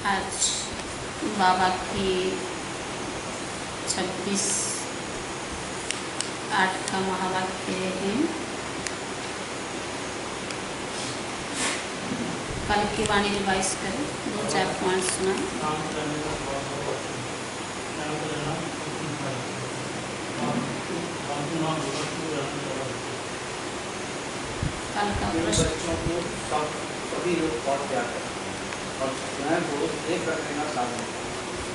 आज बाबा की 26/8 का महावाक्य है। कल की वाणी रिवाइज करें, 2-4 पॉइंट सुनाएं। कल का प्रश्न, बच्चों को सभी लोग बहुत प्यार करते हैं और स्वयं को एक रखने का साधन है।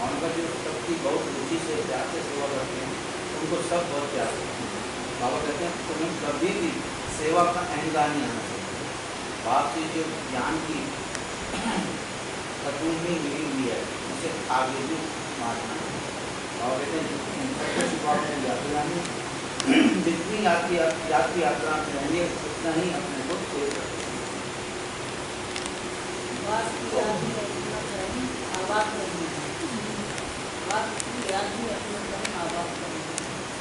उनका जो सबकी बहुत रुचि से प्यार से सेवा करते हैं उनको सब बहुत प्यार करते हैं। बाबा कहते हैं तुम्हें कभी भी सेवा का अहंकार नहीं आना चाहिए। बाप से जो ज्ञान की तत्व में मिली हुई है उसे आगे भी मारना है। और कहते हैं जितनी यात्री यात्रा में रहेंगे उतना ही अपने को सेव करते हैं।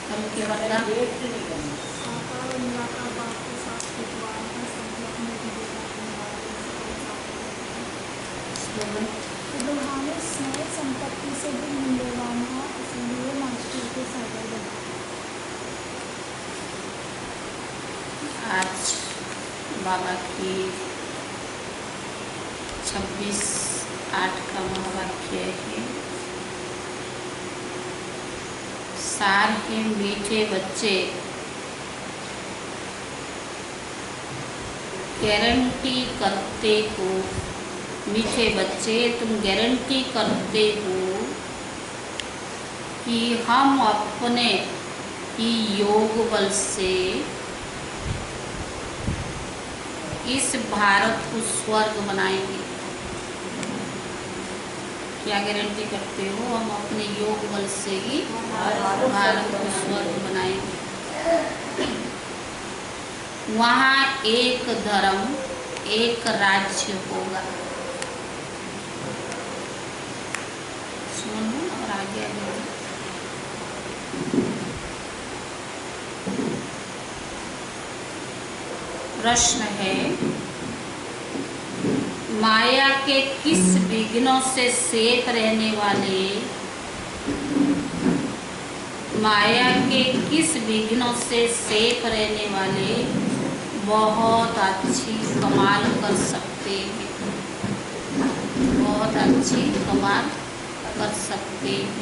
कल के वरदान, दुल्हाने स्नेह संपत्ति से भी मूल्यवान है, इसलिए मास्टर के सागर बना। आज बाबा की 26/8 का महावाक्य है। सार के मीठे बच्चे गारंटी करते हो, मीठे बच्चे तुम गारंटी करते हो कि हम अपने ही योग बल से इस भारत को स्वर्ग बनाएंगे। क्या गारंटी करते हो? हम अपने योग बल से ही भारत को स्वर्ग बनाएंगे। वहाँ एक धर्म, एक राज्य होगा। सुनो और आगे प्रश्न है, माया के किस विघ्नों से सेफ रहने वाले, माया के किस विघ्नों से सेफ रहने वाले बहुत अच्छी कमाल कर सकते हैं, बहुत अच्छी कमाल कर सकते हैं।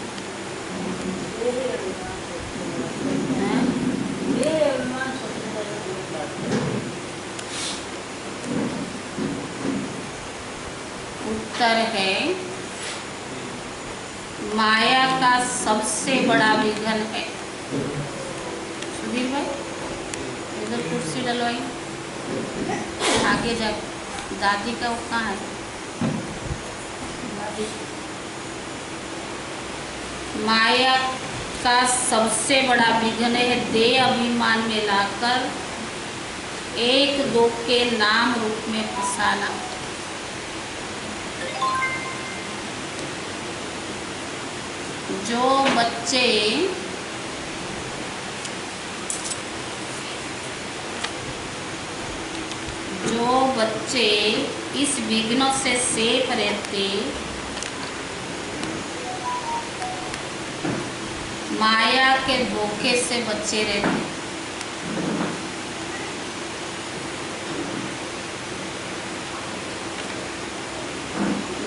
उत्तर है, माया का सबसे बड़ा विघ्न है। सुधीर भाई इधर कुर्सी डलवाई, आगे जा। दादी का वो कहाँ है? दादी, माया का सबसे बड़ा विघ्न है देह अभिमान में लाकर एक दो के नाम रूप में फंसाना। जो बच्चे इस विघ्नों से सेफ रहते, माया के धोखे से बचे रहते,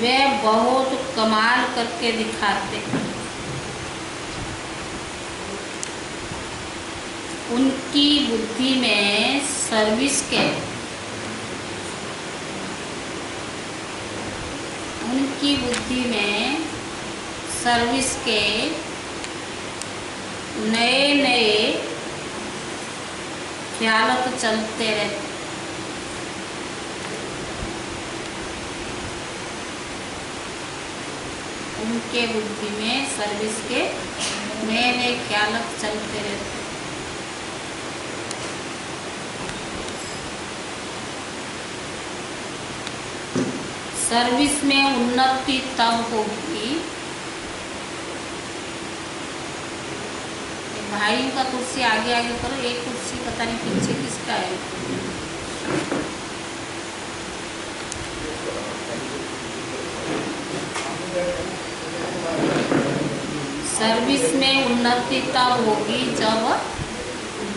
वे बहुत कमाल करके दिखाते। उनकी बुद्धि में सर्विस के नए नए ख्याल चलते रहते। उनके बुद्धि में सर्विस के नए नए ख्याल चलते रहते। सर्विस में उन्नति तब होगी, भाइयों का कुर्सी आगे आगे करो, एक कुर्सी पता नहीं पीछे किसका है। सर्विस में उन्नति तब होगी जब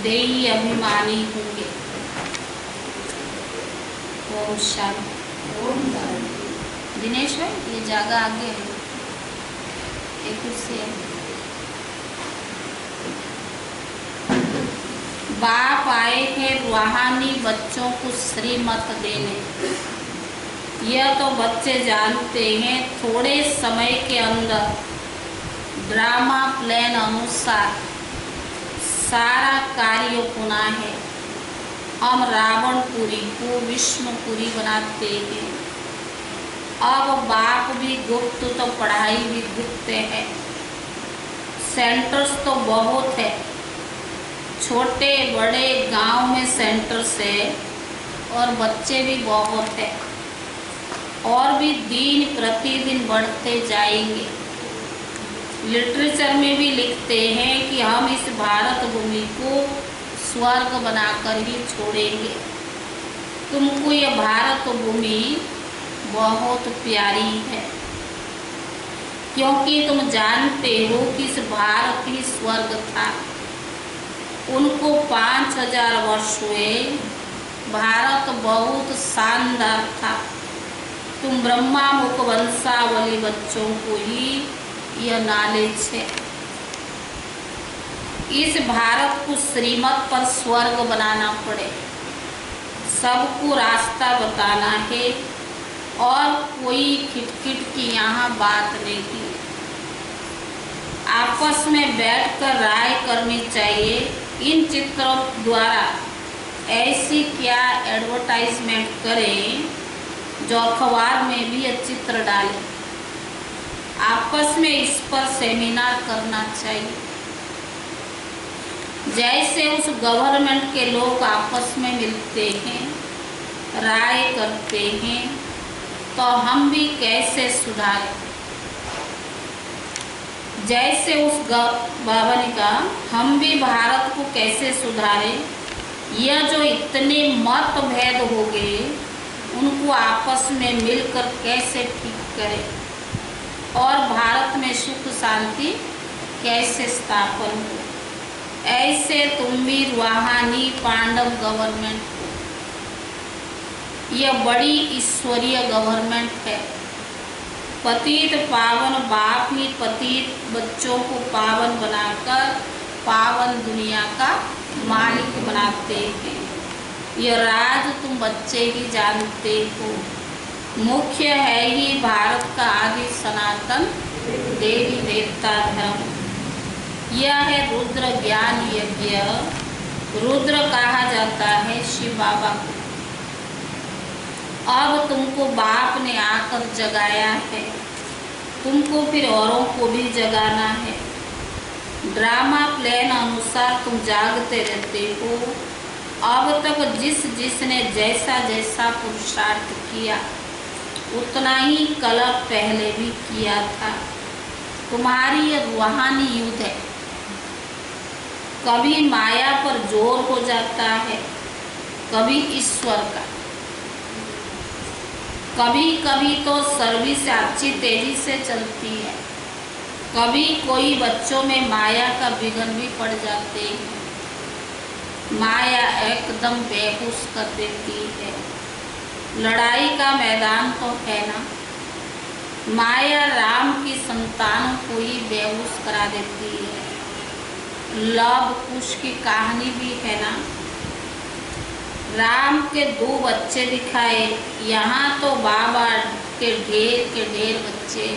देही अभिमानी होंगे। ओम शांति। दिनेश भाई ये जगह आगे है, एक कुर्सी है। बाप आए हैं रूहानी बच्चों को श्रीमत देने। यह तो बच्चे जानते हैं थोड़े समय के अंदर ड्रामा प्लान अनुसार सारा कार्य होना है। हम रावणपुरी को विष्णुपुरी बनाते हैं। अब बाप भी गुप्त तो पढ़ाई भी गुप्त है। सेंटर्स तो बहुत है, छोटे बड़े गांव में सेंटर्स है और बच्चे भी बहुत है और भी दिन प्रतिदिन बढ़ते जाएंगे। लिटरेचर में भी लिखते हैं कि हम इस भारत भूमि को स्वर्ग बनाकर ही छोड़ेंगे। तुमको यह भारत भूमि बहुत प्यारी है क्योंकि तुम जानते हो कि इस भारत ही स्वर्ग था। उनको 5000 वर्ष हुए। भारत बहुत शानदार था। तुम ब्रह्मा मुख वंशावली बच्चों को ही यह नॉलेज है। इस भारत को श्रीमत पर स्वर्ग बनाना पड़े, सबको रास्ता बताना है और कोई खिटखिट की यहाँ बात नहीं की। आपस में बैठकर राय करनी चाहिए। इन चित्रों द्वारा ऐसी क्या एडवर्टाइजमेंट करें जो अखबार में भी यह चित्र डालें। आपस में इस पर सेमिनार करना चाहिए। जैसे उस गवर्नमेंट के लोग आपस में मिलते हैं, राय करते हैं, तो हम भी कैसे सुधारें। जैसे उस भवन का हम भी भारत को कैसे सुधारें। यह जो इतने मतभेद हो गए उनको आपस में मिलकर कैसे ठीक करें और भारत में सुख शांति कैसे स्थापन हो। ऐसे तुम भी रूहानी पांडव गवर्नमेंट हो। यह बड़ी ईश्वरीय गवर्नमेंट है। पतित पावन बाप ही पतित बच्चों को पावन बनाकर पावन दुनिया का मालिक बनाते हैं। यह राज तुम बच्चे ही जानते हो। मुख्य है ही भारत का आदि सनातन देवी देवता धर्म। यह है रुद्र ज्ञान यज्ञ। रुद्र कहा जाता है शिव बाबा को। अब तुमको बाप ने आकर जगाया है, तुमको फिर औरों को भी जगाना है। ड्रामा प्लान अनुसार तुम जागते रहते हो। अब तक जिसने जैसा जैसा पुरुषार्थ किया उतना ही कल पहले भी किया था। तुम्हारी यह रूहानी युद्ध है। कभी माया पर जोर हो जाता है, कभी ईश्वर का। कभी कभी तो सर्विस अच्छी तेजी से चलती है, कभी कोई बच्चों में माया का विघन भी पड़ जाते हैं। माया एकदम बेहोश कर देती है। लड़ाई का मैदान तो है ना। माया राम की संतानों को ही बेहोश करा देती है। लव कुश की कहानी भी है ना। राम के 2 बच्चे दिखाए, यहाँ तो बाबा के ढेर बच्चे।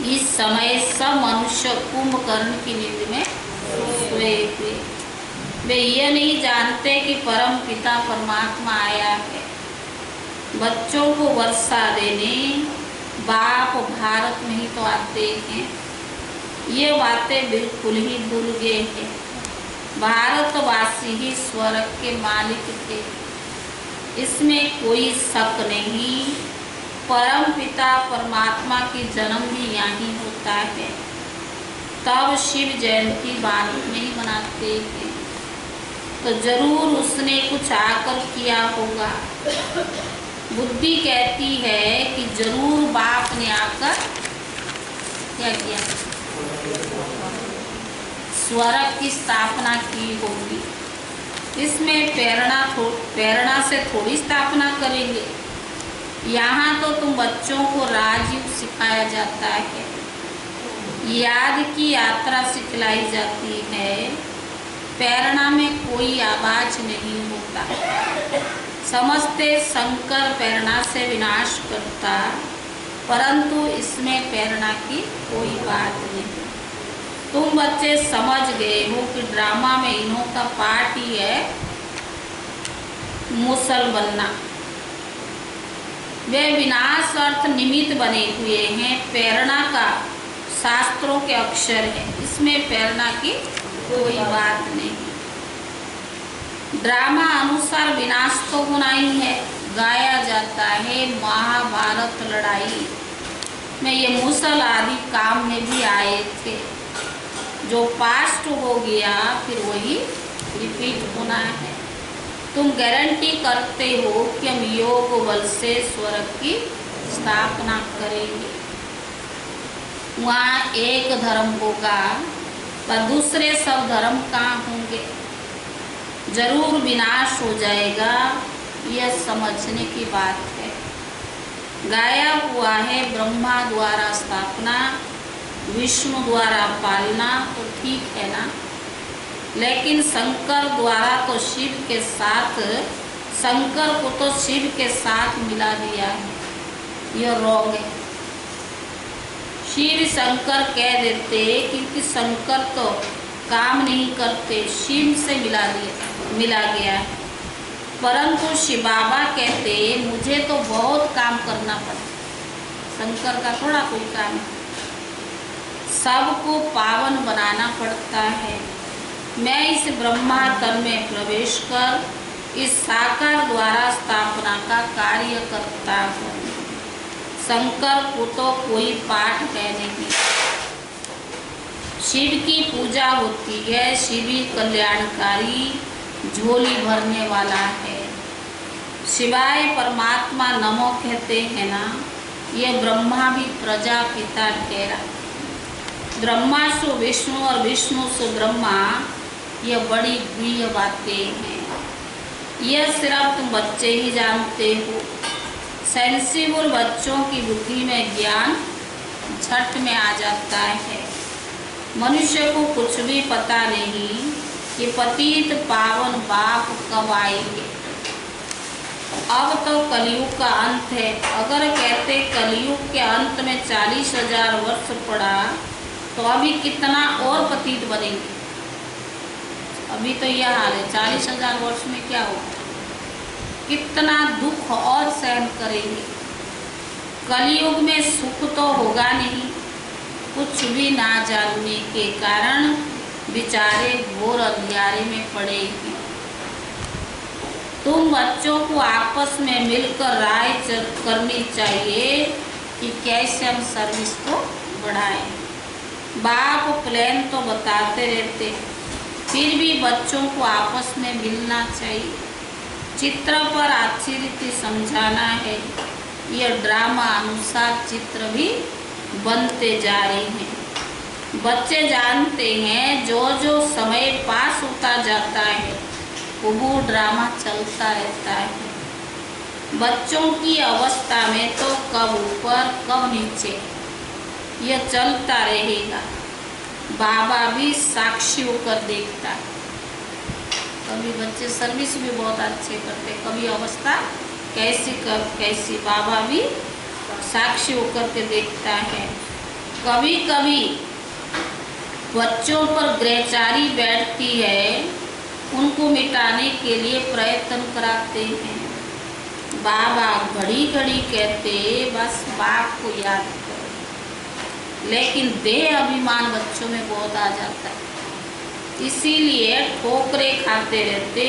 इस समय सब मनुष्य कुंभकर्ण की नींद में सोए हुए। वे ये नहीं जानते कि परम पिता परमात्मा आया है बच्चों को वर्षा देने। बाप भारत में ही तो आते हैं। ये बातें बिल्कुल ही भूल गए हैं। भारतवासी ही स्वर्ग के मालिक थे, इसमें कोई शक नहीं। परम पिता परमात्मा की जन्म भी यहाँ होता है। तब शिव जयंती भारत में ही मनाते हैं, तो जरूर उसने कुछ आकर किया होगा। बुद्धि कहती है कि जरूर लाकर क्या किया, स्वर्ग की स्थापना की होगी। इसमें प्रेरणा से थोड़ी स्थापना करेंगे। यहाँ तो तुम बच्चों को राजयोग सिखाया जाता है, याद की यात्रा सिखलाई जाती है। प्रेरणा में कोई आवाज नहीं होता। समझते शंकर प्रेरणा से विनाश करता, परंतु इसमें प्रेरणा की कोई बात नहीं। तुम बच्चे समझ गए हो कि ड्रामा में इन्हों का पार्ट ही है मुसल बनना। वे विनाश अर्थ निमित्त बने हुए हैं। प्रेरणा का शास्त्रों के अक्षर है, इसमें प्रेरणा की कोई बात नहीं। ड्रामा अनुसार विनाश तो होना ही है, गाया जाता है। महाभारत लड़ाई में ये मुसल आदि काम में भी आए थे। जो पास्ट हो गया फिर वही रिपीट होना है। तुम गारंटी करते हो कि हम योग बल से स्वर्ग की स्थापना करेंगे। वहाँ एक धर्म होगा पर दूसरे सब धर्म कहाँ होंगे। जरूर विनाश हो जाएगा, यह समझने की बात है। गाया हुआ है ब्रह्मा द्वारा स्थापना, विष्णु द्वारा पालना, तो ठीक है ना। लेकिन शंकर द्वारा तो शिव के साथ, शंकर को तो शिव के साथ मिला दिया है, यह रॉन्ग है। शिव शंकर कह देते क्योंकि शंकर तो काम नहीं करते, शिव से मिला गया है। परंतु शिव बाबा कहते मुझे तो बहुत काम करना पड़ता, शंकर का थोड़ा कोई काम है। सबको पावन बनाना पड़ता है। मैं इस ब्रह्मा तन में प्रवेश कर इस साकार द्वारा स्थापना का कार्य करता हूँ। शंकर को तो कोई पाठ है नहीं। शिव की पूजा होती है, शिव ही कल्याणकारी, झोली भरने वाला है। शिवाय परमात्मा नमो कहते हैं ना, ये ब्रह्मा भी प्रजापिता ठहरा। ब्रह्मा सु विष्णु और विष्णु सु ब्रह्मा, यह बड़ी गुह्य बातें हैं। यह सिर्फ तुम बच्चे ही जानते हो। सेंसिबल बच्चों की बुद्धि में ज्ञान झट में आ जाता है। मनुष्य को कुछ भी पता नहीं कि पतित पावन बाप कब आएंगे। अब तो कलयुग का अंत है। अगर कहते कलयुग के अंत में 40,000 वर्ष पड़ा तो अभी कितना और पतित बनेंगे। अभी तो यह हाल है, 40,000 वर्ष में क्या होगा, कितना दुख और सहन करेंगे। कलयुग में सुख तो होगा नहीं, कुछ भी ना जानने के कारण बेचारे घोर अंधियारे में पड़े हैं। तुम बच्चों को आपस में मिलकर राय करनी चाहिए कि कैसे हम सर्विस को बढ़ाएं। बाप प्लान तो बताते रहते, फिर भी बच्चों को आपस में मिलना चाहिए। चित्र पर अच्छी रीति समझाना है। यह ड्रामा अनुसार चित्र भी बनते जा रहे हैं। बच्चे जानते हैं जो जो समय पास होता जाता है वो ड्रामा चलता रहता है। बच्चों की अवस्था में तो कब ऊपर कब नीचे यह चलता रहेगा। बाबा भी साक्षी होकर देखता है। कभी बच्चे सर्विस भी बहुत अच्छे करते, कभी अवस्था कैसी बाबा भी साक्षी होकर के देखता है। कभी कभी बच्चों पर ग्रहचारी बैठती है, उनको मिटाने के लिए प्रयत्न कराते हैं। बाबा घड़ी घड़ी कहते बस बाप को याद करो, लेकिन देह अभिमान बच्चों में बहुत आ जाता है, इसीलिए ठोकरे खाते रहते।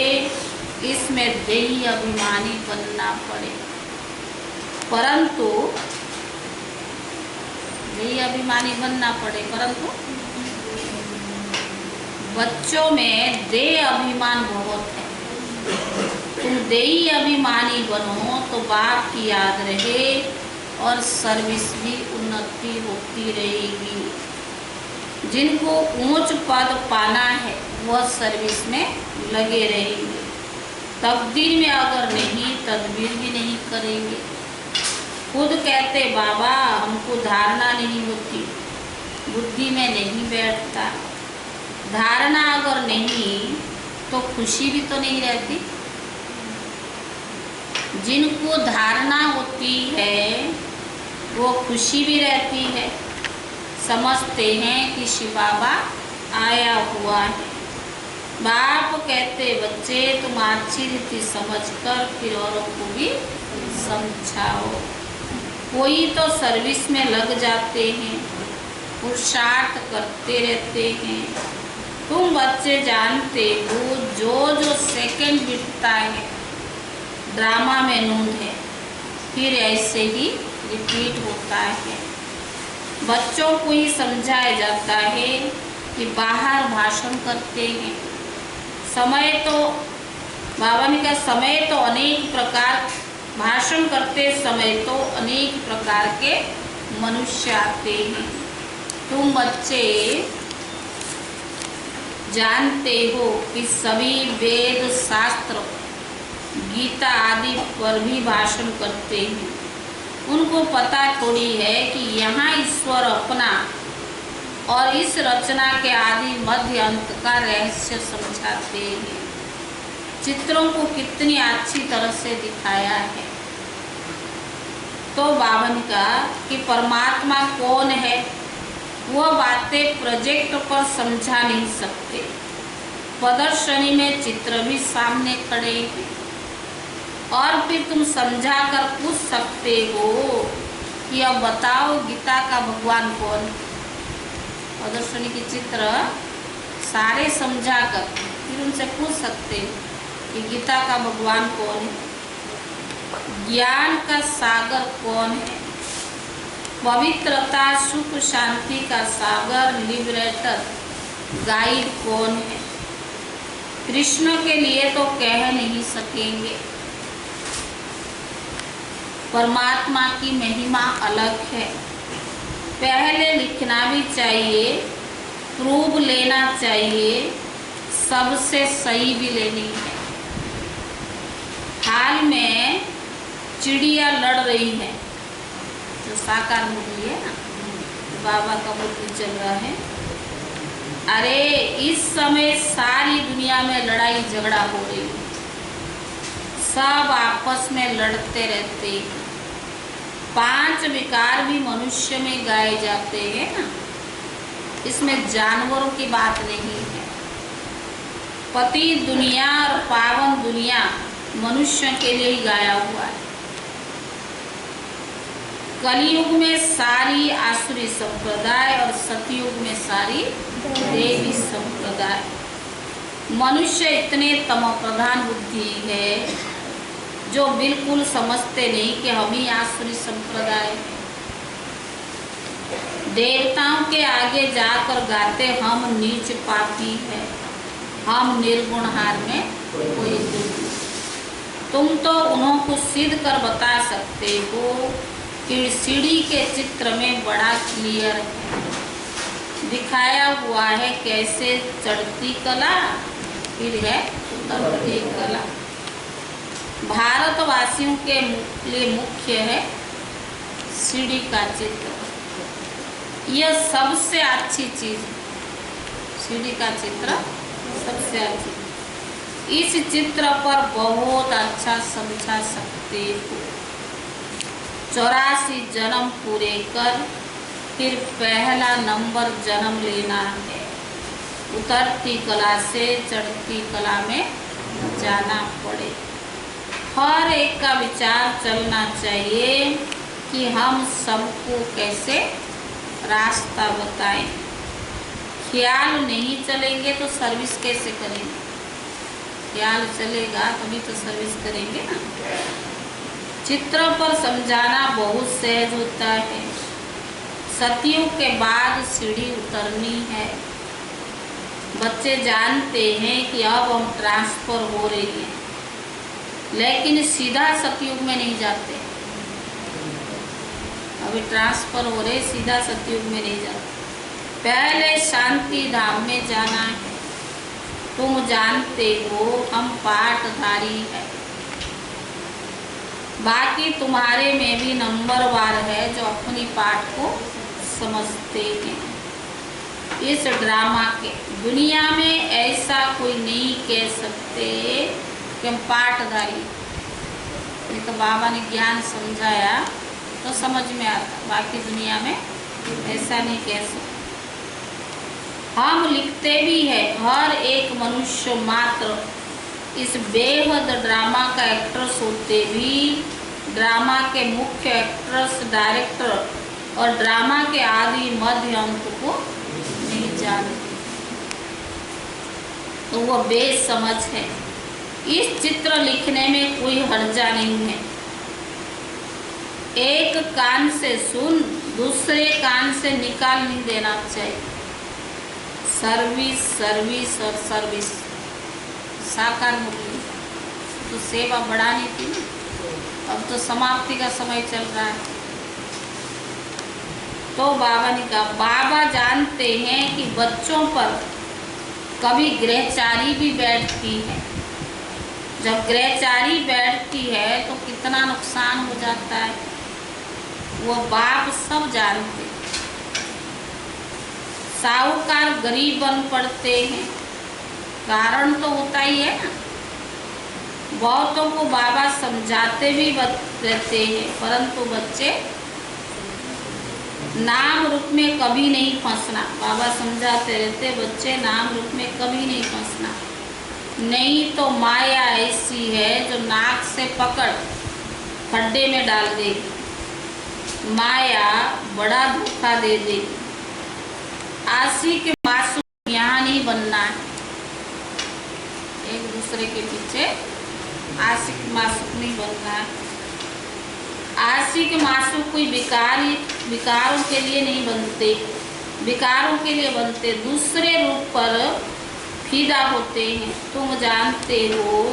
इसमें देही अभिमानी बनना पड़े, परंतु देही अभिमानी बनना पड़े, परंतु बच्चों में देह अभिमान बहुत है। तुम देही अभिमानी बनो तो बाप की याद रहे और सर्विस भी उन्नत उन्नति होती रहेगी। जिनको ऊंच पद पाना है वह सर्विस में लगे रहेंगे। तकदीर में अगर नहीं, तदबीर भी नहीं करेंगे। खुद कहते बाबा हमको धारणा नहीं होती, बुद्धि में नहीं बैठता। धारणा अगर नहीं तो खुशी भी तो नहीं रहती। जिनको धारणा होती है वो खुशी भी रहती है, समझते हैं कि शिव बाबा आया हुआ है। बाप कहते बच्चे तुम अच्छी रीति समझकर फिर औरों को भी समझाओ। कोई तो सर्विस में लग जाते हैं, पुरुषार्थ करते रहते हैं। तुम बच्चे जानते हो जो सेकंड बीतता है ड्रामा में नूंद है, फिर ऐसे ही रिपीट होता है। बच्चों को ही समझाया जाता है कि बाहर भाषण करते हैं, समय तो बाबा ने कहा समय तो अनेक प्रकार, भाषण करते समय तो अनेक प्रकार के मनुष्य आते हैं। तुम बच्चे जानते हो कि सभी वेद शास्त्र गीता आदि पर भी भाषण करते हैं। उनको पता थोड़ी है कि यहाँ ईश्वर अपना और इस रचना के आदि मध्य अंत का रहस्य समझाते हैं। चित्रों को कितनी अच्छी तरह से दिखाया है। तो बाबा ने कहा कि परमात्मा कौन है वह बातें प्रोजेक्ट पर समझा नहीं सकते। प्रदर्शनी में चित्र भी सामने खड़े हैं और फिर तुम समझा कर पूछ सकते हो कि अब बताओ गीता का भगवान कौन है। प्रदर्शनी के चित्र सारे समझा कर फिर उनसे पूछ सकते हो कि गीता का भगवान कौन है, ज्ञान का सागर कौन है, पवित्रता सुख शांति का सागर लिबरेटर गाइड कौन है। कृष्ण के लिए तो कह नहीं सकेंगे। परमात्मा की महिमा अलग है। पहले लिखना भी चाहिए, प्रूव लेना चाहिए, सबसे सही भी लेनी है। हाल में चिड़िया लड़ रही है, जो साकार मूर्ति है ना, बाबा का मूर्ति चल रहा है। अरे इस समय सारी दुनिया में लड़ाई झगड़ा हो रही है, सब आपस में लड़ते रहते हैं। 5 विकार भी मनुष्य में गाए जाते हैं ना, इसमें जानवरों की बात नहीं है। पति दुनिया और पावन दुनिया मनुष्य के लिए ही गाया हुआ है। कलयुग में सारी आसुरी संप्रदाय और सतयुग में सारी देवी संप्रदाय। मनुष्य इतने तमो प्रधान बुद्धि है जो बिल्कुल समझते नहीं कि हम ही आसुरी संप्रदाय है। देवताओं के आगे जाकर गाते हम नीच पापी है, हम निर्गुणहार में कोई गुण। तुम तो उन्हों को सिद्ध कर बता सकते हो कि सीढ़ी के चित्र में बड़ा क्लियर है दिखाया हुआ है कैसे चढ़ती कला फिर है उतरती कला। भारतवासियों के लिए मुख्य है सीढ़ी का चित्र। यह सबसे अच्छी चीज है, सीढ़ी का चित्र सबसे अच्छी। इस चित्र पर बहुत अच्छा समझा सकते हो। 84 जन्म पूरे कर फिर पहला नंबर जन्म लेना है। उतरती कला से चढ़ती कला में जाना पड़े। हर एक का विचार चलना चाहिए कि हम सबको कैसे रास्ता बताएं। ख्याल नहीं चलेंगे तो सर्विस कैसे करेंगे? ख्याल चलेगा तभी तो सर्विस करेंगे ना। चित्रों पर समझाना बहुत सहज होता है। सतयुग के बाद सीढ़ी उतरनी है। बच्चे जानते हैं कि अब हम ट्रांसफर हो रही हैं, लेकिन सीधा सतयुग में नहीं जाते। अभी ट्रांसफर हो रहे, सीधा सतयुग में नहीं जाना, पहले शांति धाम में जाना है। तुम जानते हो हम पाठधारी हैं, बाकी तुम्हारे में भी नंबरवार है जो अपनी पाठ को समझते हैं। इस ड्रामा के दुनिया में ऐसा कोई नहीं कह सकते कि हम पाठधारी। ये तो बाबा ने ज्ञान समझाया तो समझ में आता, बाकी दुनिया में ऐसा नहीं कह सकते। हम लिखते भी हैं, हर एक मनुष्य मात्र इस बेहद ड्रामा का एक्ट्रेस होते भी ड्रामा के मुख्य एक्ट्रेस, डायरेक्टर और ड्रामा के आदि मध्य अंत को नहीं जानते, तो वो बेसमझ है। इस चित्र लिखने में कोई हर्जा नहीं है। एक कान से सुन, दूसरे कान से निकाल नहीं देना चाहिए। सर्विस सर्विस और सर्विस, साकार मुरली तो सेवा बढ़ानी थी ना, अब तो समाप्ति का समय चल रहा है। तो बाबा ने कहा, बाबा जानते हैं कि बच्चों पर कभी ग्रहचारी भी बैठती है। जब ग्रहचारी बैठती है तो कितना नुकसान हो जाता है, वो बाप सब जानते हैं। साहूकार गरीब बन पड़ते हैं, कारण तो होता ही है ना। बहुतों को बाबा समझाते भी रहते हैं, परंतु बच्चे नाम रूप में कभी नहीं फंसना। बाबा समझाते रहते, बच्चे नाम रूप में कभी नहीं फंसना, नहीं तो माया ऐसी है जो नाक से पकड़ खड्डे में डाल देगी। माया बड़ा धोखा दे देगी। आशिक मासूम यहाँ नहीं बनना है, एक दूसरे के पीछे आशिक मासूम नहीं बनना है। आशिक मासूम कोई विकारों के लिए नहीं बनते, विकारों के लिए बनते, दूसरे रूप पर फिदा होते हैं। तुम जानते हो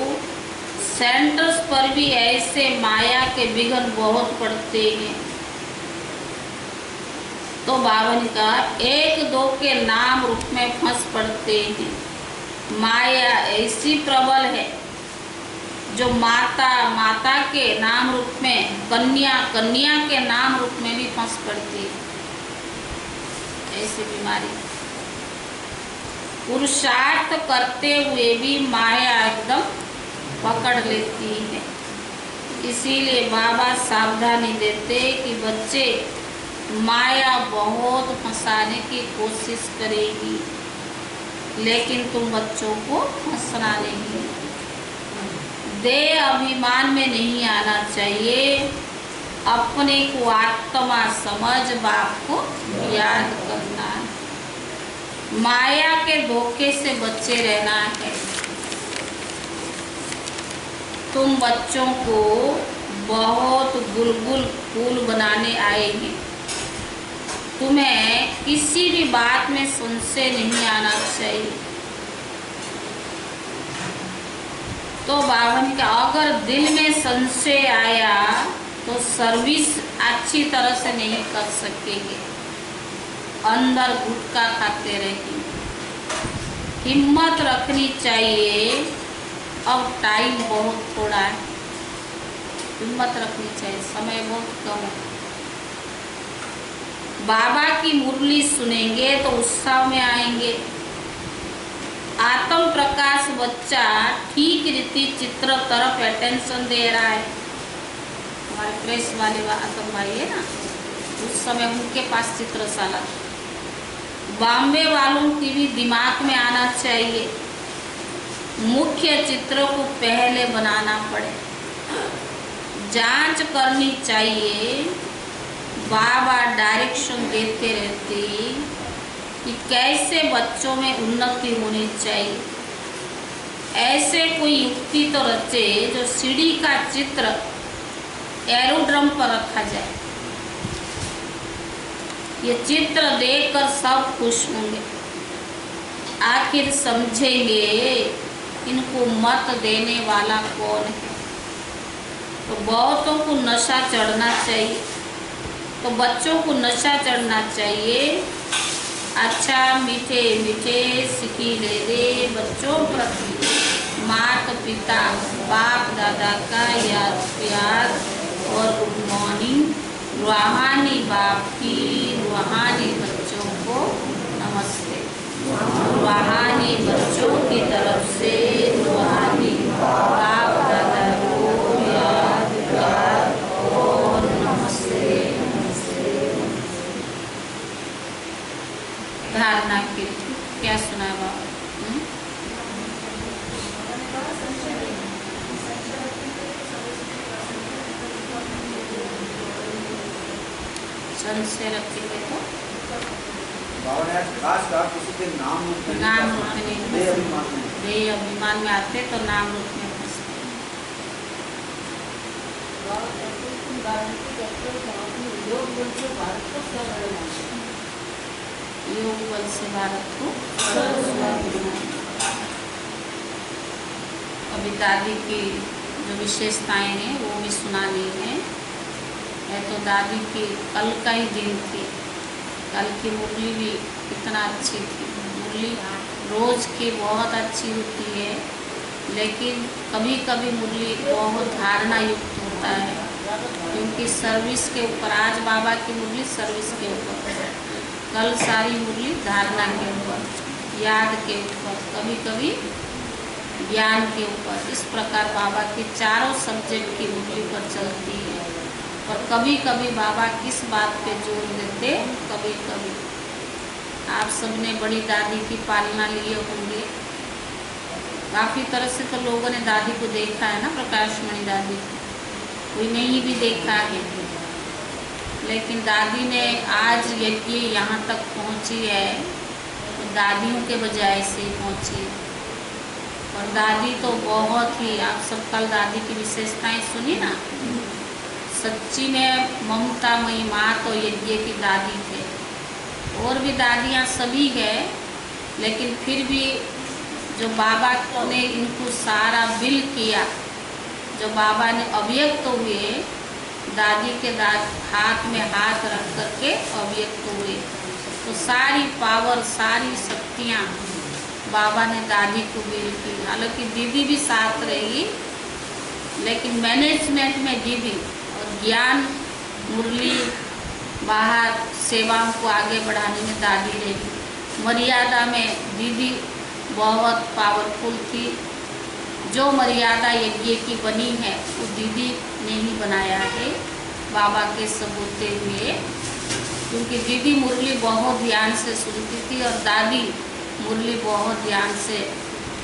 सेंटर्स पर भी ऐसे माया के विघ्न बहुत पड़ते हैं। तो बाबा ने कहा, एक दो के नाम रूप में फंस पड़ते हैं। माया ऐसी प्रबल है जो माता के नाम रूप में, कन्या के नाम रूप में भी फंस पड़ती है। ऐसी बीमारी पुरुषार्थ करते हुए भी माया एकदम पकड़ लेती है। इसीलिए बाबा सावधानी देते कि बच्चे, माया बहुत फंसाने की कोशिश करेगी, लेकिन तुम बच्चों को फंसना नहीं। देह अभिमान में नहीं आना चाहिए, अपने को आत्मा समझ बाप को याद करना है। माया के धोखे से बचे रहना है। तुम बच्चों को बहुत बुलबुल फूल बनाने आएंगे। तुम्हें किसी भी बात में संशय नहीं आना चाहिए। तो बाबा ने कहा, अगर दिल में संशय आया तो सर्विस अच्छी तरह से नहीं कर सकेंगे, अंदर गुटखा खाते रहेंगे। हिम्मत रखनी चाहिए, अब टाइम बहुत थोड़ा है, हिम्मत रखनी चाहिए, समय बहुत कम है। बाबा की मुरली सुनेंगे तो उत्साह में आएंगे। आत्म प्रकाश बच्चा ठीक रीति चित्र तरफ अटेंशन दे रहा है। हमारे प्रेस वाले आत्म भाई है ना, उस समय उनके पास चित्रशाला। बॉम्बे वालों की भी दिमाग में आना चाहिए, मुख्य चित्र को पहले बनाना पड़े। जांच करनी चाहिए, बाबा डायरेक्शन देते रहते कि कैसे बच्चों में उन्नति होनी चाहिए। ऐसे कोई युक्ति तो रचे जो सीढ़ी का चित्र एरोड्रम पर रखा जाए। ये चित्र देखकर सब खुश होंगे, आखिर समझेंगे इनको मत देने वाला कौन है। तो बहुतों को नशा चढ़ना चाहिए, तो बच्चों को नशा चढ़ना चाहिए। अच्छा मीठे मीठे सिकीले रे बच्चों प्रति माता पिता बाप दादा का याद प्यार और गुड मॉर्निंग। रूहानी बाप की रूहानी बच्चों को नमस्ते। रूहानी बच्चों की तरफ से रूहानी बाप दादा को याद प्यार और नमस्ते। धारणा की क्या सुना बाबा? संशय रखते हुए तो बाबा ने आज खास कहा किसी के नाम रूप में नहीं, देह अभिमान में देह अभिमान में आते तो नाम रूप में फंसते। योग बल से भारत को अभी दादी की जो विशेषताएं हैं वो भी सुनानी है। तो दादी की कल का ही दिन थी। कल की मुरली भी कितना अच्छी थी। मुरली रोज़ की बहुत अच्छी होती है, लेकिन कभी कभी मुरली बहुत धारणा युक्त होता है, क्योंकि सर्विस के ऊपर आज बाबा की मुरली सर्विस के ऊपर, कल सारी मुरली धारणा के ऊपर, याद के ऊपर, कभी कभी ज्ञान के ऊपर। इस प्रकार बाबा की चारों सब्जेक्ट की मुरली पर चलती है। और कभी कभी बाबा किस बात पे जोर देते, कभी कभी आप सबने बड़ी दादी की पालना लिए होंगे। काफ़ी तरह से तो लोगों ने दादी को देखा है ना, प्रकाशमणि दादी को कोई नहीं भी देखा है, लेकिन दादी ने आज यज्ञ यहाँ तक पहुँची है तो दादियों के बजाय से पहुँची। और दादी तो बहुत ही, आप सब कल दादी की विशेषताएं सुनी ना, सच्ची में ममतामयी माँ तो यज्ञ की दादी थे। और भी दादियाँ सभी है, लेकिन फिर भी जो बाबा ने इनको सारा बिल किया, जो बाबा ने अव्यक्त हुए, दादी के हाथ में हाथ रख करके अव्यक्त हुए, तो सारी पावर सारी शक्तियाँ बाबा ने दादी को बिल की। हालांकि दीदी भी साथ रही, लेकिन मैनेजमेंट में दीदी और ज्ञान मुरली बाहर सेवाओं को आगे बढ़ाने में दादी रही। मर्यादा में दीदी बहुत पावरफुल थी। जो मर्यादा यज्ञ की बनी है वो दीदी ने ही बनाया है बाबा के सबूते हुए, क्योंकि दीदी मुरली बहुत ध्यान से सुनती थी और दादी मुरली बहुत ध्यान से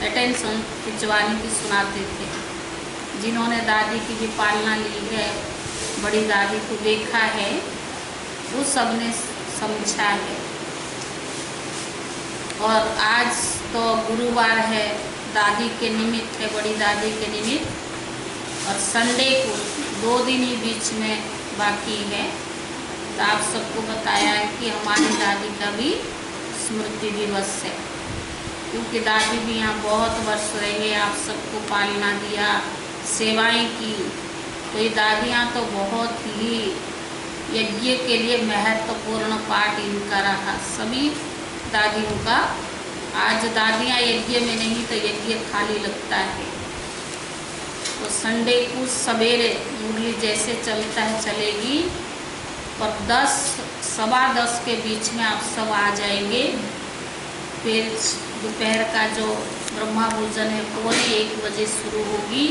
अटेंशन खिंचवाने की सुनाते थे। जिन्होंने दादी की भी पालना ली है, बड़ी दादी को देखा है, वो सब ने समझा है। और आज तो गुरुवार है, दादी के निमित्त है, बड़ी दादी के निमित्त, और संडे को 2 दिन ही बीच में बाकी है। तो आप सबको बताया है कि हमारी दादी का भी स्मृति दिवस है, क्योंकि दादी भी यहाँ बहुत वर्ष रही, आप सबको पालना दिया, सेवाएं की। तो ये दादियाँ तो बहुत ही यज्ञ के लिए महत्वपूर्ण पार्ट इनका रहा, सभी दादियों का। आज दादियाँ यज्ञ में नहीं तो यज्ञ खाली लगता है। तो संडे को सवेरे मुरली जैसे चलता है चलेगी, और 10 सवा 10 के बीच में आप सब आ जाएंगे। फिर दोपहर का जो ब्रह्मा भोजन है 1:15 बजे शुरू होगी।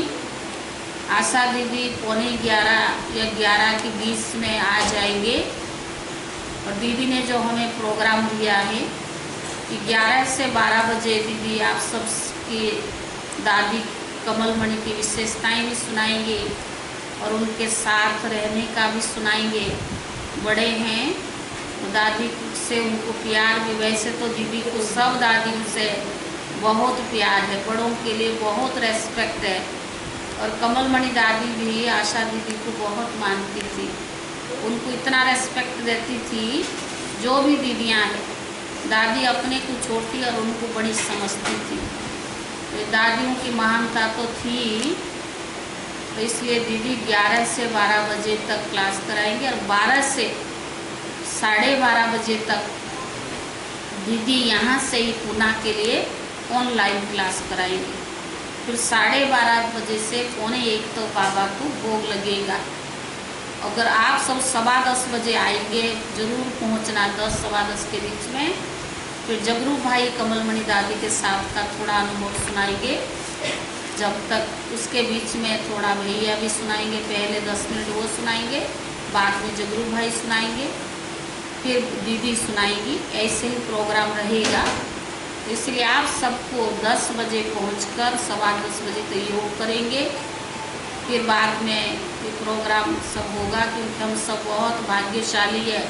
आशा दीदी 11:15 या 11 के बीच में आ जाएंगे। और दीदी ने जो हमें प्रोग्राम दिया है कि 11 से 12 बजे दीदी आप सब की दादी कमलमणि की विशेषताएं भी सुनाएंगे और उनके साथ रहने का भी सुनाएंगे। बड़े हैं तो दादी से उनको प्यार भी, वैसे तो दीदी को सब दादियों से बहुत प्यार है, बड़ों के लिए बहुत रेस्पेक्ट है। और कमलमणि दादी भी आशा दीदी को बहुत मानती थी, उनको इतना रेस्पेक्ट देती थी। जो भी दीदियाँ हैं, दादी अपने को छोटी और उनको बड़ी समझती थी। तो दादियों की महानता तो थी, तो इसलिए दीदी 11 से 12 बजे तक क्लास कराएंगे और 12 से 12:30 बजे तक दीदी यहाँ से ही पूना के लिए ऑनलाइन क्लास कराएंगे। फिर 12:30 बजे से 12:45 तो बाबा को भोग लगेगा। अगर आप सब 10:15 बजे आएंगे, ज़रूर पहुँचना 10 सवा 10 के बीच में। फिर जगरू भाई कमलमणि दादी के साथ का थोड़ा अनुभव सुनाएंगे। जब तक उसके बीच में थोड़ा भैया भी सुनाएंगे, पहले 10 मिनट वो सुनाएंगे, बाद में जगरू भाई सुनाएंगे, फिर दीदी सुनाएंगी। ऐसे ही प्रोग्राम रहेगा। इसलिए आप सबको 10 बजे पहुंचकर 10:15 बजे तक योग करेंगे। फिर बाद में ये प्रोग्राम सब होगा, क्योंकि हम सब बहुत भाग्यशाली है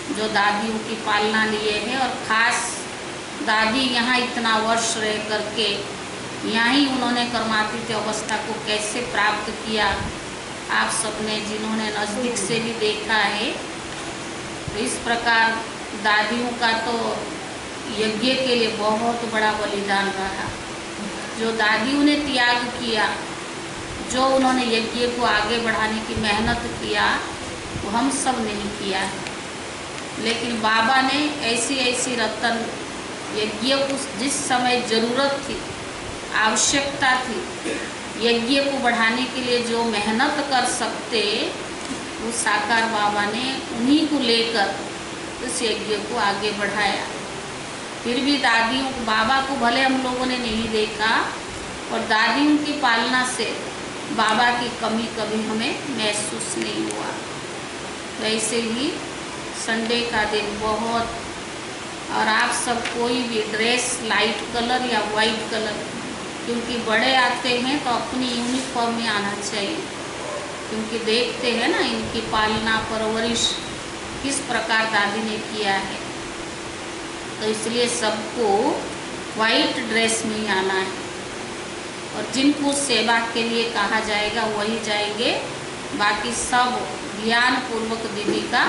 जो दादियों की पालना लिए हैं। और ख़ास दादी यहाँ इतना वर्ष रह करके यहाँ ही उन्होंने कर्मातीत अवस्था को कैसे प्राप्त किया, आप सबने जिन्होंने नज़दीक से भी देखा है। तो इस प्रकार दादियों का तो यज्ञ के लिए बहुत बड़ा बलिदान रहा। जो दादियों ने त्याग किया, जो उन्होंने यज्ञ को आगे बढ़ाने की मेहनत किया, वो हम सब नहीं किया है। लेकिन बाबा ने ऐसी ऐसी रतन यज्ञ को जिस समय ज़रूरत थी, आवश्यकता थी, यज्ञ को बढ़ाने के लिए जो मेहनत कर सकते, वो साकार बाबा ने उन्हीं को लेकर इस यज्ञ को आगे बढ़ाया। फिर भी दादियों को, बाबा को भले हम लोगों ने नहीं देखा, और दादियों की पालना से बाबा की कमी कभी हमें महसूस नहीं हुआ। वैसे ही संडे का दिन बहुत, और आप सब कोई भी ड्रेस लाइट कलर या वाइट कलर, क्योंकि बड़े आते हैं तो अपनी यूनिफॉर्म में आना चाहिए, क्योंकि देखते हैं ना इनकी पालना परवरिश किस प्रकार दादी ने किया है। तो इसलिए सबको वाइट ड्रेस में ही आना है। और जिनको सेवा के लिए कहा जाएगा वही जाएंगे, बाकी सब ध्यानपूर्वक दीदी का,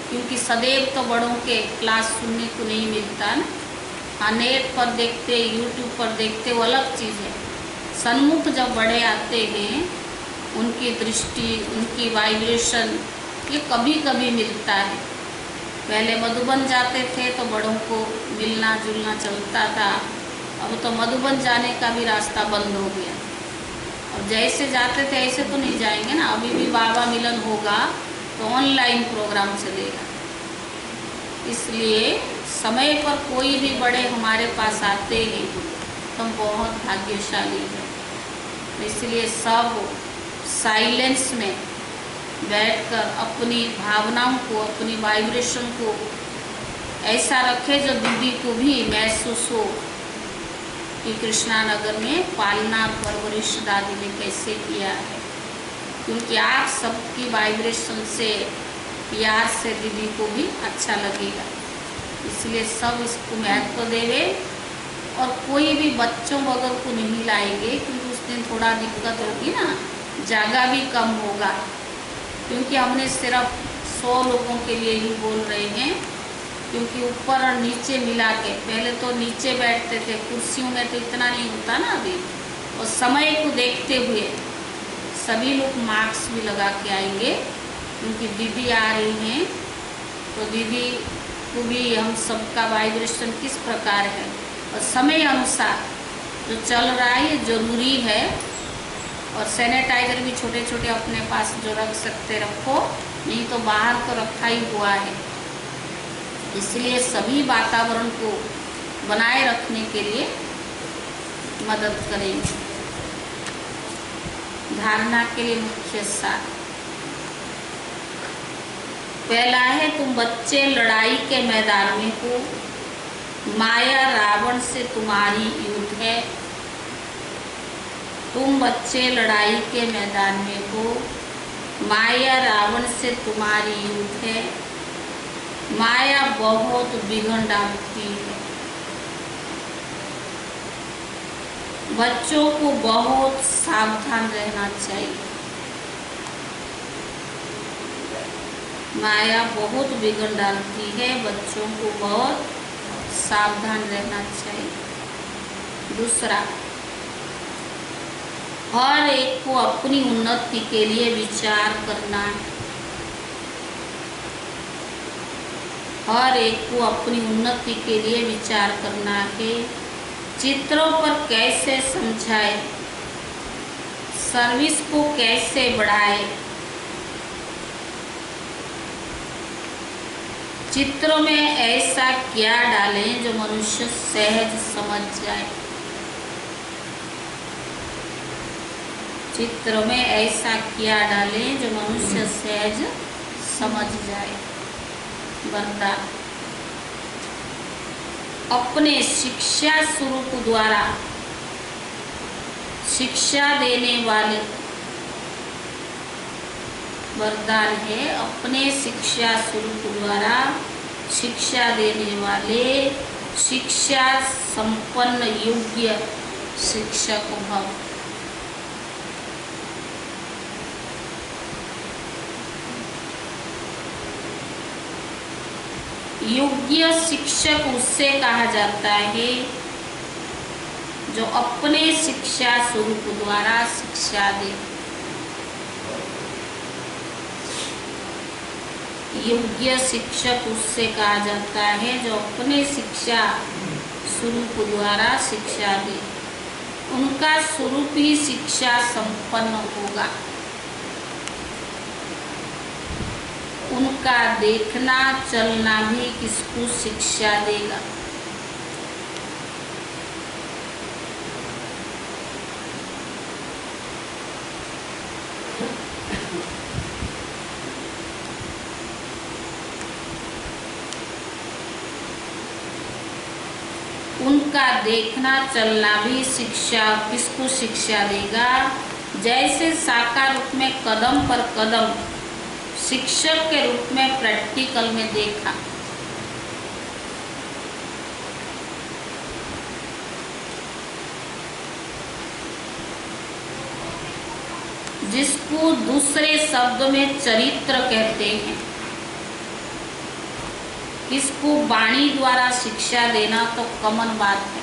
क्योंकि सदैव तो बड़ों के क्लास सुनने को नहीं मिलता ना। हाँ, नेट पर देखते, यूट्यूब पर देखते, वो अलग चीज़ है। सन्मुख जब बड़े आते हैं, उनकी दृष्टि, उनकी वाइब्रेशन, ये कभी कभी मिलता है। पहले मधुबन जाते थे तो बड़ों को मिलना जुलना चलता था। अब तो मधुबन जाने का भी रास्ता बंद हो गया। और जैसे जाते थे ऐसे तो नहीं जाएंगे ना। अभी भी बाबा मिलन होगा तो ऑनलाइन प्रोग्राम चलेगा। इसलिए समय पर कोई भी बड़े हमारे पास आते हैं तो हम बहुत भाग्यशाली हैं। इसलिए सब साइलेंस में बैठकर अपनी भावनाओं को, अपनी वाइब्रेशन को ऐसा रखें जो दीदी को भी महसूस हो कि कृष्णा नगर में पालना परवरिश दादी ने कैसे किया है। क्योंकि आप सबकी वाइब्रेशन से, प्यार से दीदी को भी अच्छा लगेगा। इसलिए सब इसको महत्व देवे। और कोई भी बच्चों वगैरह को नहीं लाएंगे, क्योंकि उस दिन थोड़ा दिक्कत होगी ना, जगह भी कम होगा। क्योंकि हमने सिर्फ 100 लोगों के लिए ही बोल रहे हैं, क्योंकि ऊपर और नीचे मिला के, पहले तो नीचे बैठते थे कुर्सियों में, तो इतना नहीं होता ना अभी। और समय को देखते हुए सभी लोग मास्क भी लगा के आएंगे, क्योंकि दीदी आ रही हैं। तो दीदी को भी हम सबका वाइब्रेशन किस प्रकार है, और समय अनुसार जो चल रहा है ये ज़रूरी है। और सैनिटाइज़र भी छोटे छोटे अपने पास जो रख सकते रखो, नहीं तो बाहर तो रखा ही हुआ है। इसलिए सभी वातावरण को बनाए रखने के लिए मदद करेंगे। धारणा के लिए मुख्य सार पहला है, तुम बच्चे लड़ाई के मैदान में हो, माया रावण से तुम्हारी युद्ध है। तुम बच्चे लड़ाई के मैदान में हो, माया रावण से तुम्हारी युद्ध है। माया बहुत बिगड़ डालती है। बच्चों को बहुत सावधान रहना चाहिए। माया बहुत बिगड़ डालती है, बच्चों को बहुत सावधान रहना चाहिए। दूसरा, हर एक को अपनी उन्नति के लिए विचार करना है। हर एक को अपनी उन्नति के लिए विचार करना है। चित्रों पर कैसे समझाए, सर्विस को कैसे बढ़ाए, चित्रों में ऐसा क्या डालें जो मनुष्य सहज समझ जाए। चित्र में ऐसा क्या डालें जो मनुष्य सहज समझ जाए। वरदान, अपने शिक्षा स्वरूप द्वारा शिक्षा देने वाले, वरदान है अपने शिक्षा स्वरूप द्वारा शिक्षा देने वाले शिक्षा संपन्न योग्य शिक्षक भव। योग्य शिक्षक उससे कहा जाता है जो अपने शिक्षा स्वरूप द्वारा शिक्षा दे। योग्य शिक्षक उससे कहा जाता है जो अपने शिक्षा स्वरूप द्वारा शिक्षा दे। उनका स्वरूप ही शिक्षा संपन्न होगा। उनका देखना चलना भी किसको शिक्षा देगा। उनका देखना चलना भी शिक्षा किसको शिक्षा देगा। जैसे साकार रूप में कदम पर कदम शिक्षक के रूप में प्रैक्टिकल में देखा, जिसको दूसरे शब्द में चरित्र कहते हैं। किसको वाणी द्वारा शिक्षा देना तो कॉमन बात है,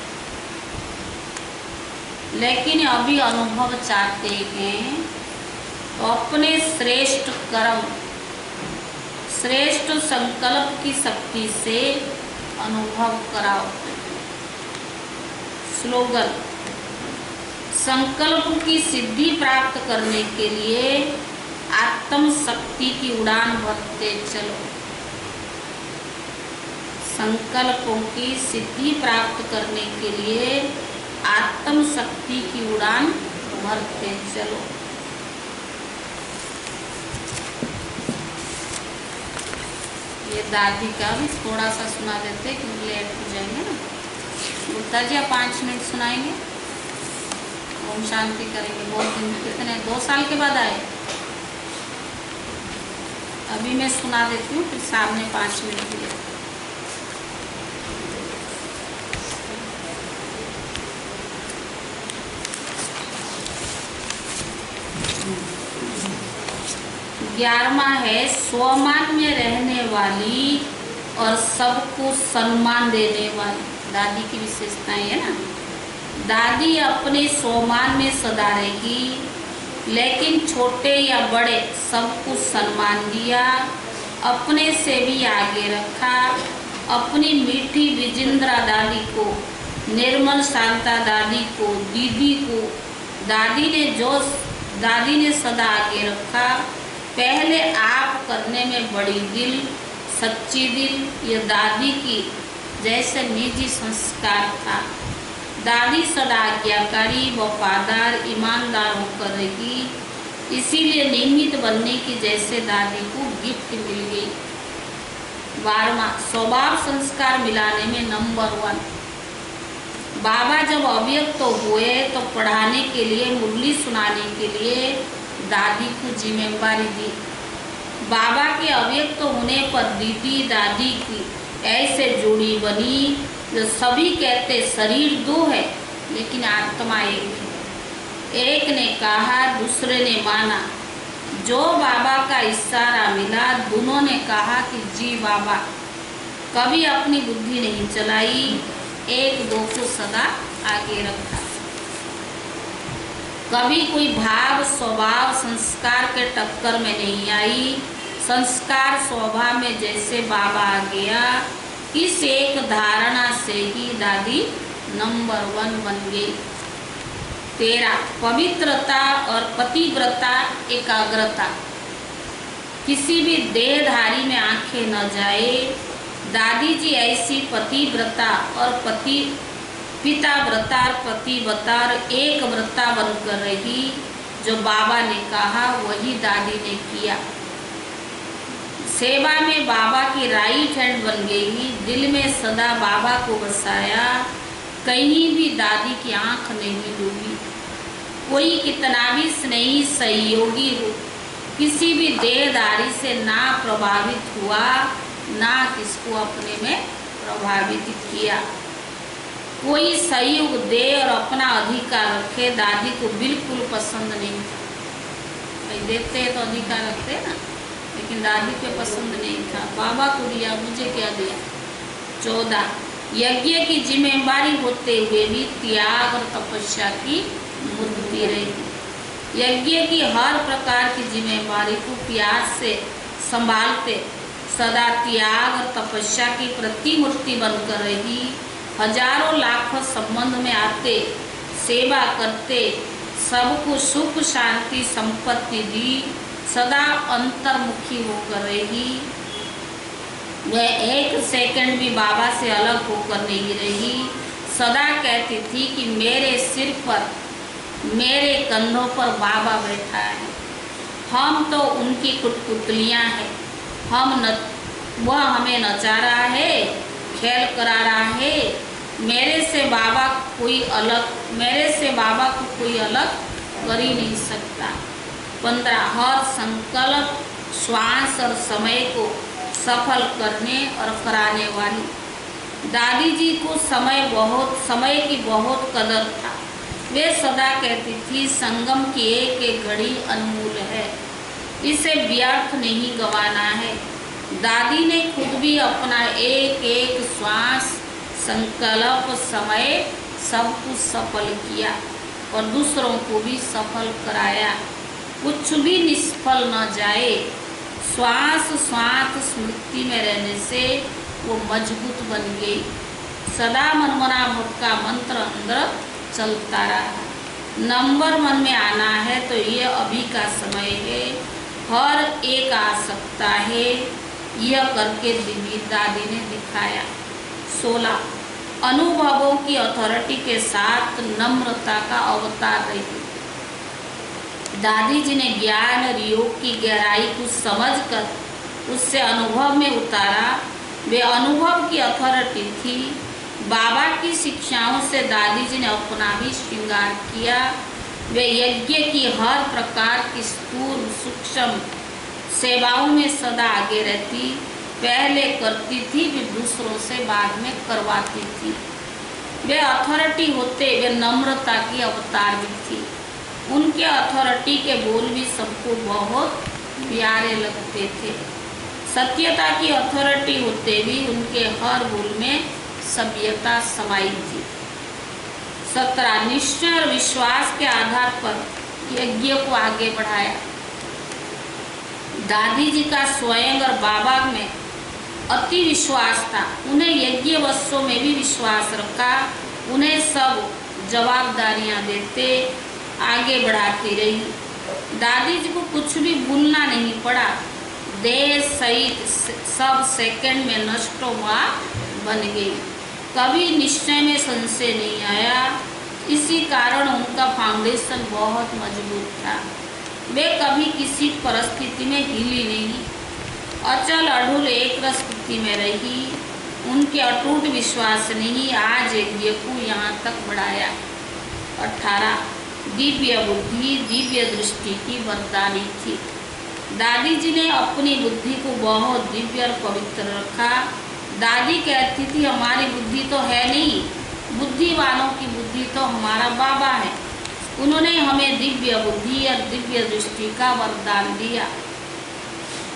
लेकिन अभी अनुभव चाहते हैं तो अपने श्रेष्ठ कर्म श्रेष्ठ संकल्प की शक्ति से अनुभव कराओ। स्लोगन, संकल्प की सिद्धि प्राप्त करने के लिए आत्म शक्ति की उड़ान भरते चलो। संकल्पों की सिद्धि प्राप्त करने के लिए आत्म शक्ति की उड़ान भरते चलो। ये दादी का भी थोड़ा सा सुना देते क्योंकि लेट हो जाएंगे ना। गुप्ता जी आप 5 मिनट सुनाएंगे, ओम शांति करेंगे। बहुत दिन कितने 2 साल के बाद आए। अभी मैं सुना देती हूँ, फिर सामने 5 मिनट दिए। ग्यारहवां है स्वमान में रहने वाली और सबको सम्मान देने वाली। दादी की विशेषताएं है ना। दादी अपने स्वमान में सदा रही, लेकिन छोटे या बड़े सबको सम्मान दिया, अपने से भी आगे रखा। अपनी मीठी विजेंद्रा दादी को, निर्मल शांता दादी को, दीदी को दादी ने सदा आगे रखा। पहले आप करने में बड़ी दिल, सच्ची दिल ये दादी की जैसे निजी संस्कार था। दादी सदा आज्ञाकारी, वफादार, ईमानदार होकर रही, इसीलिए नियमित बनने की जैसे दादी को गिफ्ट मिल गई। 12वां स्वभाव संस्कार मिलाने में नंबर 1। बाबा जब अव्यक्त हुए तो पढ़ाने के लिए, मुरली सुनाने के लिए दादी को जिम्मेवारी दी। बाबा के अव्यक्त होने पर दीदी दादी की ऐसे जोड़ी बनी जो सभी कहते शरीर 2 है लेकिन आत्मा एक है। एक ने कहा, दूसरे ने माना। जो बाबा का इशारा मिला, दोनों ने कहा कि जी बाबा। कभी अपनी बुद्धि नहीं चलाई, एक दो को सदा आगे रखा। कभी कोई भाव स्वभाव संस्कार के टक्कर में नहीं आई, संस्कार स्वभाव में जैसे बाबा आ गया, इस एक धारणा से ही दादी नंबर 1 बन गई। 13 पवित्रता और पतिव्रता एकाग्रता। किसी भी देहधारी में आंखें न जाए। दादी जी ऐसी पतिव्रता और पिताव्रता, पतिव्रता और एक व्रता बनकर रही। जो बाबा ने कहा वही दादी ने किया। सेवा में बाबा की राइट हैंड बन गई। दिल में सदा बाबा को बसाया। कहीं भी दादी की आंख नहीं डूबी। कोई कितना भी स्नेही सहयोगी हो, किसी भी देहधारी से ना प्रभावित हुआ, ना किसको अपने में प्रभावित किया। कोई सहयोग दे और अपना अधिकार रखे, दादी को बिल्कुल पसंद नहीं था। भाई देते हैं तो अधिकार रखते हैं ना, लेकिन दादी को पसंद नहीं था। बाबा को दिया, मुझे क्या दिया। 14 यज्ञ की जिम्मेवारी होते हुए भी त्याग और तपस्या की मूर्ति रही। यज्ञ की हर प्रकार की जिम्मेवारी को प्यार से संभालते, सदा त्याग और तपस्या की प्रतिमूर्ति बनकर रही। हजारों लाखों संबंध में आते, सेवा करते, सबको सुख शांति संपत्ति दी, सदा अंतर्मुखी होकर रही। वह एक सेकंड भी बाबा से अलग होकर नहीं रही। सदा कहती थी कि मेरे सिर पर, मेरे कंधों पर बाबा बैठा है। हम तो उनकी कुटपुतलियाँ हैं। वह हमें नचा रहा है, खेल करा रहा है। मेरे से बाबा को कोई अलग कर ही नहीं सकता। 15 हर संकल्प, श्वास और समय को सफल करने और कराने वाली। दादी जी को समय की बहुत कदर था। वे सदा कहती थी संगम की एक एक घड़ी अनमोल है, इसे व्यर्थ नहीं गंवाना है। दादी ने खुद भी अपना एक एक श्वास, संकल्प, समय सब कुछ सफल किया और दूसरों को भी सफल कराया। कुछ भी निष्फल न जाए। श्वास स्मृति में रहने से वो मजबूत बन गई। सदा मनमना भव का मंत्र अंदर चलता रहा। नंबर 1 में आना है तो ये अभी का समय है। हर एक आ सकता है। यह करके दिव्य दादी ने दिखाया। 16 अनुभवों की अथॉरिटी के साथ नम्रता का अवतार रही। दादी जी ने ज्ञान और योग की गहराई को समझकर उससे अनुभव में उतारा। वे अनुभव की अथॉरिटी थी। बाबा की शिक्षाओं से दादी जी ने अपना भी श्रृंगार किया। वे यज्ञ की हर प्रकार की स्थूल सूक्ष्म सेवाओं में सदा आगे रहती। पहले करती थी, वे दूसरों से बाद में करवाती थी। वे अथॉरिटी होते वे नम्रता की अवतार भी थी। उनके अथॉरिटी के बोल भी सबको बहुत प्यारे लगते थे। सत्यता की अथॉरिटी होते भी उनके हर बोल में सभ्यता समाई थी। 17 निश्चय और विश्वास के आधार पर यज्ञ को आगे बढ़ाया। दादी जी का स्वयं और बाबा में अति विश्वास था। उन्हें यज्ञ वस्तुओं में भी विश्वास रखा। उन्हें सब जवाबदारियां देते, आगे बढ़ाती रही। दादी जी को कुछ भी भूलना नहीं पड़ा। देह सहित सब सेकंड में नष्टोमा बन गई। कभी निश्चय में संशय नहीं आया। इसी कारण उनका फाउंडेशन बहुत मजबूत था। वे कभी किसी परिस्थिति में हिली नहीं, अचल अढुल एक स्थिति में रही। उनके अटूट विश्वास ने ही आज यज्ञ को यहाँ तक बढ़ाया। 18 दिव्य बुद्धि, दिव्य दृष्टि की वरदानी थी। दादी जी ने अपनी बुद्धि को बहुत दिव्य और पवित्र रखा। दादी कहती थी हमारी बुद्धि तो है नहीं, बुद्धिवानों की बुद्धि तो हमारा बाबा है। उन्होंने हमें दिव्य बुद्धि और दिव्य दृष्टि का वरदान दिया।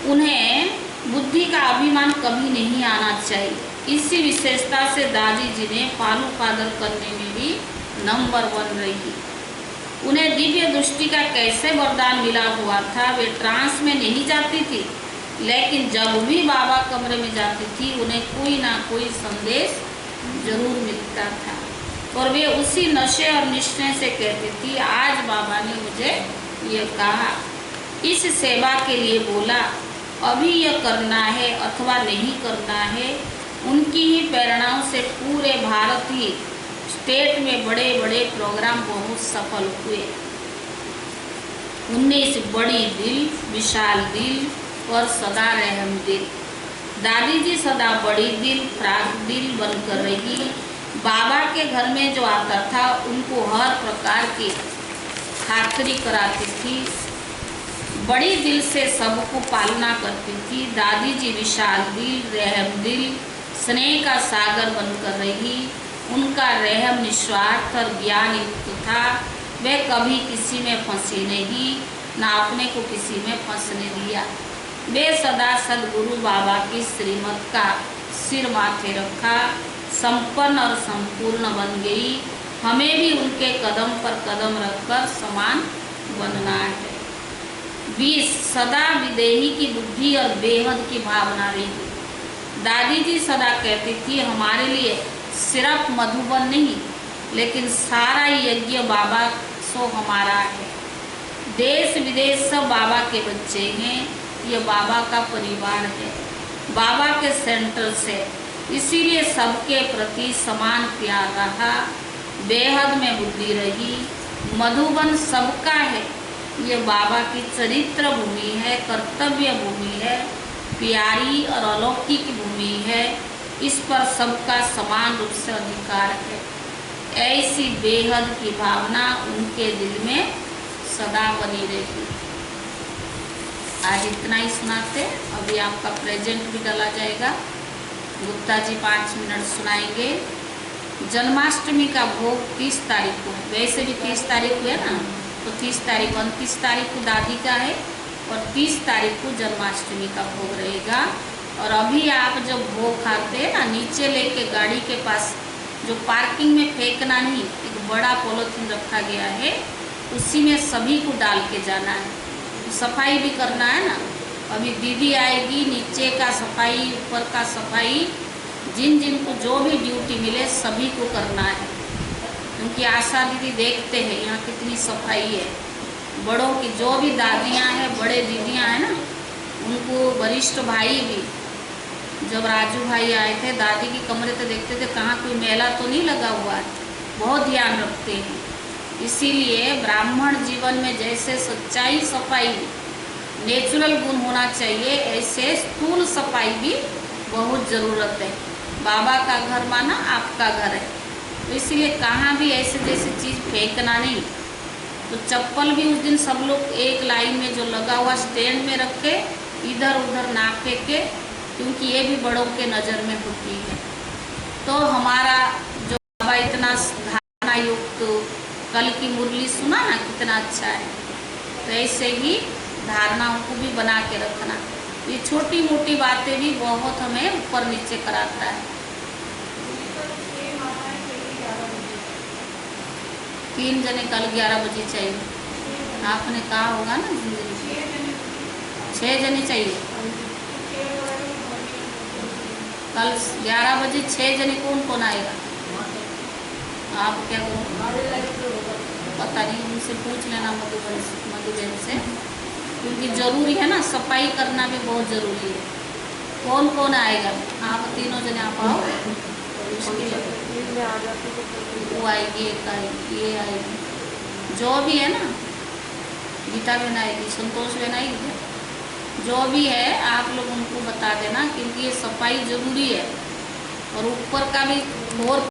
उन्हें बुद्धि का अभिमान कभी नहीं आना चाहिए। इसी विशेषता से दादी जी ने पालू पादर करने में भी नंबर 1 रही। उन्हें दिव्य दृष्टि का कैसे वरदान मिला हुआ था। वे ट्रांस में नहीं जाती थी, लेकिन जब भी बाबा कमरे में जाती थी उन्हें कोई ना कोई संदेश जरूर मिलता था और वे उसी नशे और निश्चय से कहती थी, आज बाबा ने मुझे ये कहा, इस सेवा के लिए बोला, अभी यह करना है अथवा नहीं करना है। उनकी ही प्रेरणाओं से पूरे भारत ही स्टेट में बड़े बड़े प्रोग्राम बहुत सफल हुए। 19 बड़ी दिल, विशाल दिल और सदा रहम दिल। दादी जी सदा बड़ी दिल, फ्राक दिल बनकर रही। बाबा के घर में जो आता था उनको हर प्रकार की खातिरी कराती थी, बड़ी दिल से सबको पालना करती थी। दादी जी विशाल दिल, रहम दिल, स्नेह का सागर बनकर रही। उनका रहम निस्वार्थ और ज्ञान युक्त था। वे कभी किसी में फंसी नहीं, ना अपने को किसी में फंसने दिया। वे सदा सदगुरु बाबा की श्रीमत का सिर माथे रखा, संपन्न और संपूर्ण बन गई। हमें भी उनके कदम पर कदम रखकर समान बनना है। 20 सदा विदेही की बुद्धि और बेहद की भावना रही। दादी जी सदा कहती थी, हमारे लिए सिर्फ मधुबन नहीं लेकिन सारा यज्ञ बाबा सो हमारा है। देश विदेश सब बाबा के बच्चे हैं, ये बाबा का परिवार है, बाबा के सेंटर से, इसीलिए सबके प्रति समान प्यार रहा, बेहद में बुद्धि रही। मधुबन सबका है, ये बाबा की चरित्र भूमि है, कर्तव्य भूमि है, प्यारी और अलौकिक भूमि है। इस पर सबका समान रूप से अधिकार है। ऐसी बेहद की भावना उनके दिल में सदा बनी रही। आज इतना ही सुनाते, अभी आपका प्रेजेंट भी डाला जाएगा। गुप्ता जी 5 मिनट सुनाएंगे। जन्माष्टमी का भोग 30 तारीख को, वैसे भी 30 तारीख को है ना, तो 30 तारीख, 29 तारीख को दादी का है और 30 तारीख को जन्माष्टमी का भोग रहेगा। और अभी आप जब भोग खाते हैं ना, नीचे लेके गाड़ी के पास जो पार्किंग में फेंकना नहीं, एक बड़ा पॉलीथीन रखा गया है, उसी में सभी को डाल के जाना है। सफाई भी करना है ना, अभी दीदी आएगी, नीचे का सफाई, ऊपर का सफाई, जिन जिन को जो भी ड्यूटी मिले सभी को करना है। क्योंकि आशा दीदी देखते हैं यहाँ कितनी सफाई है। बड़ों की जो भी दादियाँ हैं, बड़े दीदियाँ हैं ना, उनको वरिष्ठ भाई भी, जब राजू भाई आए थे, दादी की कमरे तो देखते थे कहाँ कोई मेला तो नहीं लगा हुआ है, बहुत ध्यान रखते हैं। इसीलिए ब्राह्मण जीवन में जैसे सच्चाई, सफाई, नेचुरल गुण होना चाहिए, ऐसे स्थूल सफाई भी बहुत ज़रूरत है। बाबा का घर माना आपका घर है, तो इसीलिए कहाँ भी ऐसे जैसी चीज़ फेंकना नहीं। तो चप्पल भी उस दिन सब लोग एक लाइन में जो लगा हुआ स्टैंड में रखे, इधर उधर ना फेंके, क्योंकि ये भी बड़ों के नज़र में होती है। तो हमारा जो बाबा इतना धारणा युक्त, कल की मुरली सुना ना, कितना अच्छा है। तो ऐसे ही धारणाओं को भी बना के रखना। ये छोटी मोटी बातें भी बहुत हमें ऊपर नीचे कराता है। 3 जने कल 11 बजे चाहिए, आपने कहा होगा ना, 6 जने चाहिए। कल 11 बजे 6 जने कौन कौन आएगा? आप क्या करो, पता नहीं, उनसे पूछ लेना मधुबन से, क्योंकि ज़रूरी है ना, सफाई करना भी बहुत ज़रूरी है। कौन कौन आएगा? आप 3 जने आप आओ, वो आएगी, एक आएगी, ये आएगी, जो भी है ना, गीता बहन आएगी, संतोष बहन आएगी, जो भी है आप लोग उनको बता देना, क्योंकि ये सफाई ज़रूरी है। और ऊपर का भी और